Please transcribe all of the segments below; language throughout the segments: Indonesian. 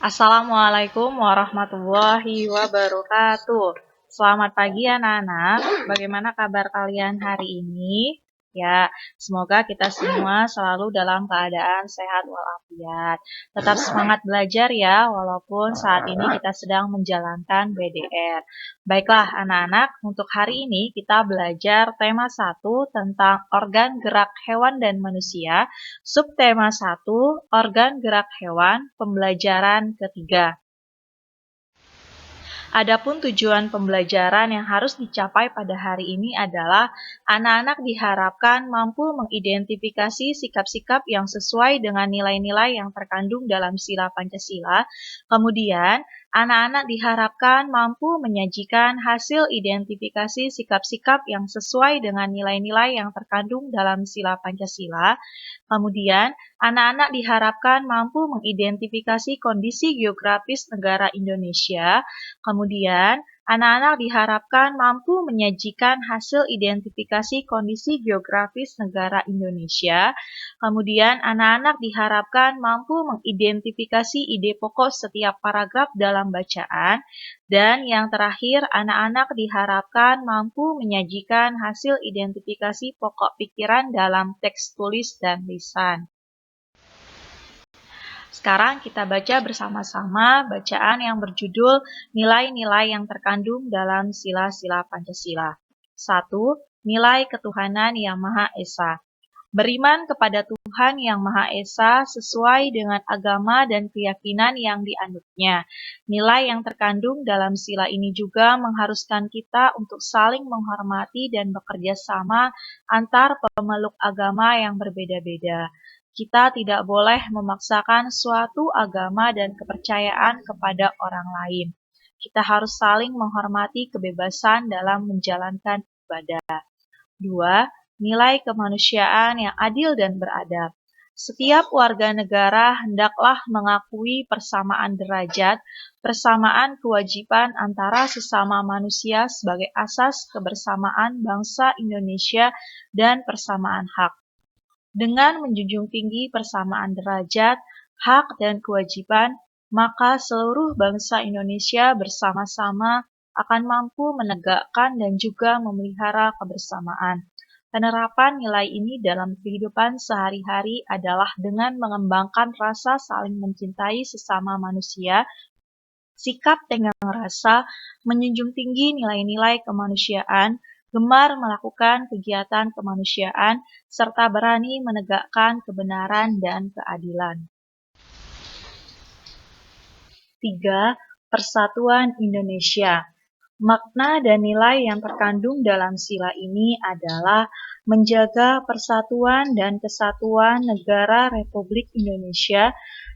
Assalamualaikum warahmatullahi wabarakatuh. Selamat pagi anak-anak. Bagaimana kabar kalian hari ini? Ya, semoga kita semua selalu dalam keadaan sehat walafiat. Tetap semangat belajar ya, walaupun saat ini kita sedang menjalankan BDR. Baiklah anak-anak, untuk hari ini kita belajar tema 1 tentang organ gerak hewan dan manusia. Subtema 1, organ gerak hewan, pembelajaran ketiga. Adapun tujuan pembelajaran yang harus dicapai pada hari ini adalah anak-anak diharapkan mampu mengidentifikasi sikap-sikap yang sesuai dengan nilai-nilai yang terkandung dalam sila Pancasila. Kemudian, anak-anak diharapkan mampu menyajikan hasil identifikasi sikap-sikap yang sesuai dengan nilai-nilai yang terkandung dalam sila Pancasila. Kemudian, anak-anak diharapkan mampu mengidentifikasi kondisi geografis negara Indonesia. Kemudian, anak-anak diharapkan mampu menyajikan hasil identifikasi kondisi geografis negara Indonesia. Kemudian, anak-anak diharapkan mampu mengidentifikasi ide pokok setiap paragraf dalam bacaan. Dan yang terakhir, anak-anak diharapkan mampu menyajikan hasil identifikasi pokok pikiran dalam teks tulis dan lisan. Sekarang kita baca bersama-sama bacaan yang berjudul Nilai-nilai yang terkandung dalam sila-sila Pancasila. 1. Nilai ketuhanan yang Maha Esa. Beriman kepada Tuhan yang Maha Esa sesuai dengan agama dan keyakinan yang dianutnya. Nilai yang terkandung dalam sila ini juga mengharuskan kita untuk saling menghormati dan bekerja sama antar pemeluk agama yang berbeda-beda. Kita tidak boleh memaksakan suatu agama dan kepercayaan kepada orang lain. Kita harus saling menghormati kebebasan dalam menjalankan ibadah. 2. Nilai kemanusiaan yang adil dan beradab. Setiap warga negara hendaklah mengakui persamaan derajat, persamaan kewajiban antara sesama manusia sebagai asas kebersamaan bangsa Indonesia dan persamaan hak. Dengan menjunjung tinggi persamaan derajat, hak, dan kewajiban, maka seluruh bangsa Indonesia bersama-sama akan mampu menegakkan dan juga memelihara kebersamaan. Penerapan nilai ini dalam kehidupan sehari-hari adalah dengan mengembangkan rasa saling mencintai sesama manusia, sikap tenggang rasa, menjunjung tinggi nilai-nilai kemanusiaan, gemar melakukan kegiatan kemanusiaan, serta berani menegakkan kebenaran dan keadilan. 3. Persatuan Indonesia. Makna dan nilai yang terkandung dalam sila ini adalah menjaga persatuan dan kesatuan negara Republik Indonesia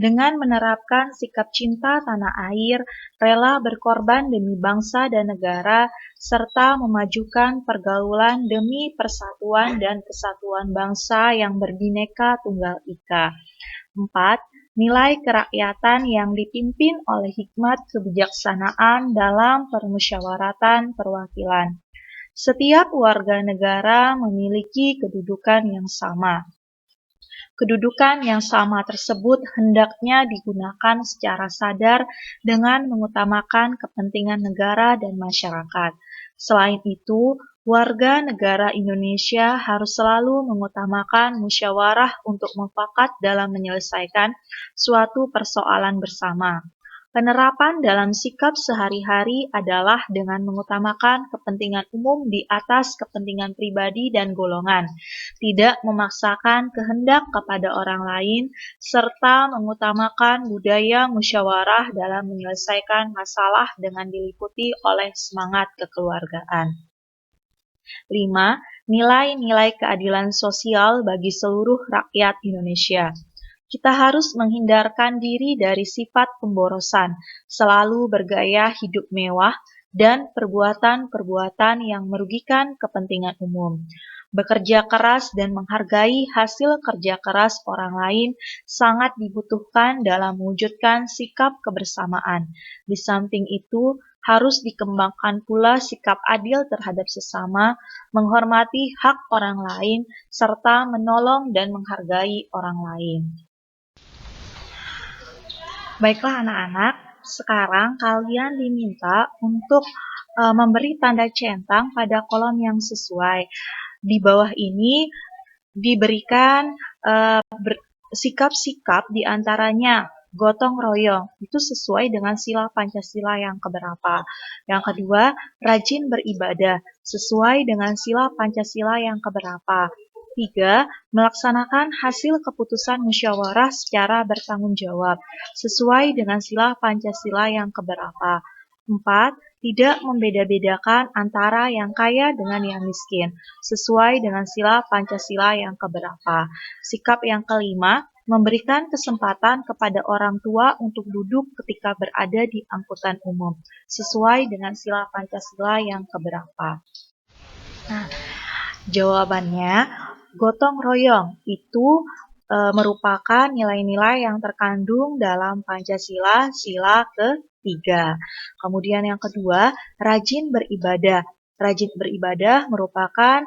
dengan menerapkan sikap cinta tanah air, rela berkorban demi bangsa dan negara, serta memajukan pergaulan demi persatuan dan kesatuan bangsa yang berbineka tunggal ika. 4. Nilai kerakyatan yang dipimpin oleh hikmat kebijaksanaan dalam permusyawaratan perwakilan. Setiap warga negara memiliki kedudukan yang sama. Kedudukan yang sama tersebut hendaknya digunakan secara sadar dengan mengutamakan kepentingan negara dan masyarakat. Selain itu, warga negara Indonesia harus selalu mengutamakan musyawarah untuk mufakat dalam menyelesaikan suatu persoalan bersama. Penerapan dalam sikap sehari-hari adalah dengan mengutamakan kepentingan umum di atas kepentingan pribadi dan golongan, tidak memaksakan kehendak kepada orang lain, serta mengutamakan budaya musyawarah dalam menyelesaikan masalah dengan diliputi oleh semangat kekeluargaan. 5. Nilai-nilai keadilan sosial bagi seluruh rakyat Indonesia. Kita harus menghindarkan diri dari sifat pemborosan, selalu bergaya hidup mewah, dan perbuatan-perbuatan yang merugikan kepentingan umum. Bekerja keras dan menghargai hasil kerja keras orang lain sangat dibutuhkan dalam mewujudkan sikap kebersamaan. Di samping itu, harus dikembangkan pula sikap adil terhadap sesama, menghormati hak orang lain, serta menolong dan menghargai orang lain. Baiklah anak-anak, sekarang kalian diminta untuk memberi tanda centang pada kolom yang sesuai. Di bawah ini diberikan sikap-sikap diantaranya gotong royong, itu sesuai dengan sila Pancasila yang keberapa. Yang kedua, rajin beribadah, sesuai dengan sila Pancasila yang keberapa. 3. Melaksanakan hasil keputusan musyawarah secara bertanggung jawab, sesuai dengan sila Pancasila yang keberapa. 4. Tidak membeda-bedakan antara yang kaya dengan yang miskin, sesuai dengan sila Pancasila yang keberapa. Sikap yang kelima, memberikan kesempatan kepada orang tua untuk duduk ketika berada di angkutan umum, sesuai dengan sila Pancasila yang keberapa. Nah, jawabannya, gotong royong itu merupakan nilai-nilai yang terkandung dalam Pancasila sila ketiga. Kemudian yang kedua, rajin beribadah. Rajin beribadah merupakan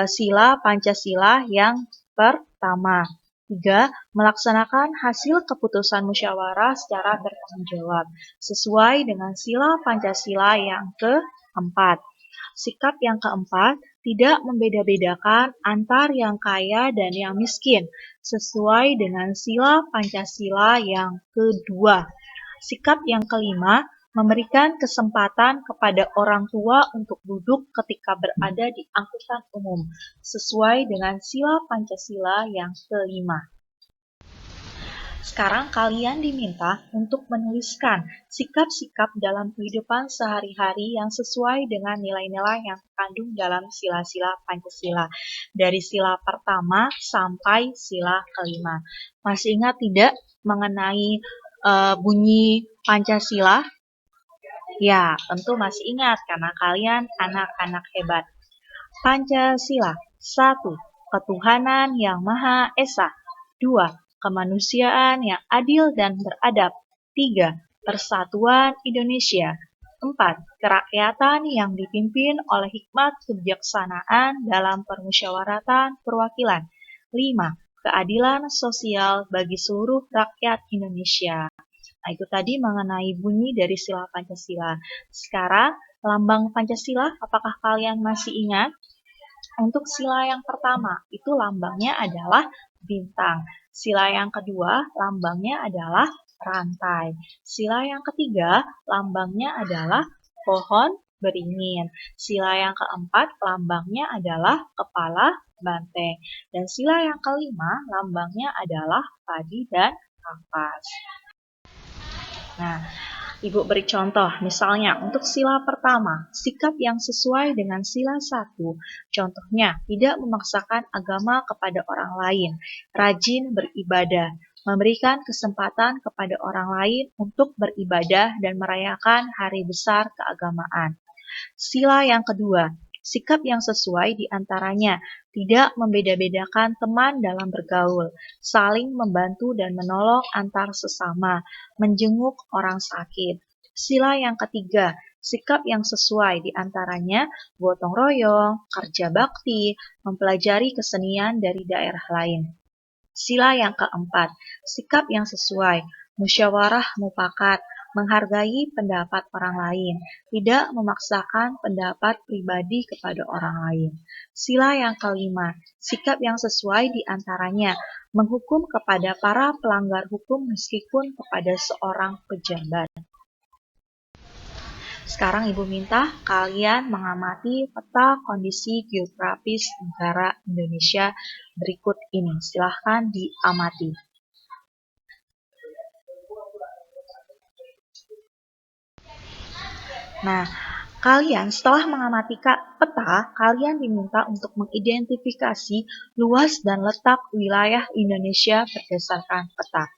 sila Pancasila yang pertama. 3. Melaksanakan hasil keputusan musyawarah secara bertanggung jawab, sesuai dengan sila Pancasila yang keempat. Sikap yang keempat, tidak membeda-bedakan antar yang kaya dan yang miskin, sesuai dengan sila Pancasila yang kedua. Sikap yang kelima, memberikan kesempatan kepada orang tua untuk duduk ketika berada di angkutan umum, sesuai dengan sila Pancasila yang kelima. Sekarang kalian diminta untuk menuliskan sikap-sikap dalam kehidupan sehari-hari yang sesuai dengan nilai-nilai yang terkandung dalam sila-sila Pancasila. Dari sila pertama sampai sila kelima. Masih ingat tidak mengenai bunyi Pancasila? Ya, tentu masih ingat karena kalian anak-anak hebat. Pancasila. 1. Ketuhanan yang Maha Esa. 2. Kemanusiaan yang adil dan beradab. 3. Persatuan Indonesia. 4. Kerakyatan yang dipimpin oleh hikmat kebijaksanaan dalam permusyawaratan perwakilan. 5. Keadilan sosial bagi seluruh rakyat Indonesia. Nah, itu tadi mengenai bunyi dari sila Pancasila. Sekarang, lambang Pancasila, apakah kalian masih ingat? Untuk sila yang pertama, itu lambangnya adalah bintang. Sila yang kedua, lambangnya adalah rantai. Sila yang ketiga, lambangnya adalah pohon beringin. Sila yang keempat, lambangnya adalah kepala banteng. Dan sila yang kelima, lambangnya adalah padi dan kapas. Nah, Ibu beri contoh, misalnya untuk sila pertama, sikap yang sesuai dengan sila 1. Contohnya, tidak memaksakan agama kepada orang lain, rajin beribadah, memberikan kesempatan kepada orang lain untuk beribadah dan merayakan hari besar keagamaan. Sila yang kedua, sikap yang sesuai diantaranya tidak membeda-bedakan teman dalam bergaul, saling membantu dan menolong antar sesama, menjenguk orang sakit. Sila yang ketiga, sikap yang sesuai diantaranya gotong royong, kerja bakti, mempelajari kesenian dari daerah lain. Sila yang keempat, sikap yang sesuai, musyawarah mufakat, menghargai pendapat orang lain, tidak memaksakan pendapat pribadi kepada orang lain. Sila yang kelima, sikap yang sesuai diantaranya menghukum kepada para pelanggar hukum meskipun kepada seorang pejabat. Sekarang Ibu minta kalian mengamati peta kondisi geografis negara Indonesia berikut ini. Silahkan diamati. Nah, kalian setelah mengamati peta, kalian diminta untuk mengidentifikasi luas dan letak wilayah Indonesia berdasarkan peta.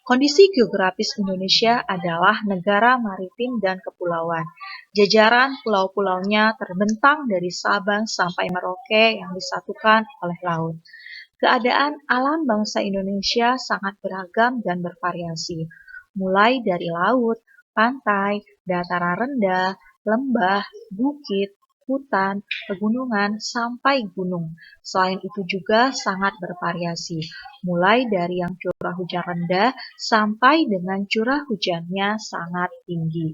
Kondisi geografis Indonesia adalah negara maritim dan kepulauan. Jajaran pulau-pulaunya terbentang dari Sabang sampai Merauke yang disatukan oleh laut. Keadaan alam bangsa Indonesia sangat beragam dan bervariasi, mulai dari laut, pantai, dataran rendah, lembah, bukit, hutan, pegunungan, sampai gunung. Selain itu juga sangat bervariasi, mulai dari yang curah hujan rendah sampai dengan curah hujannya sangat tinggi.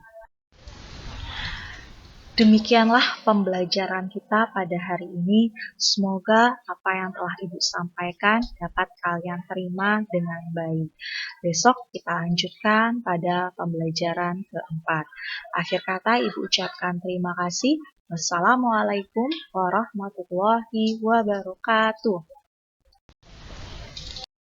Demikianlah pembelajaran kita pada hari ini. Semoga apa yang telah Ibu sampaikan dapat kalian terima dengan baik. Besok kita lanjutkan pada pembelajaran keempat. Akhir kata Ibu ucapkan terima kasih. Wassalamualaikum warahmatullahi wabarakatuh.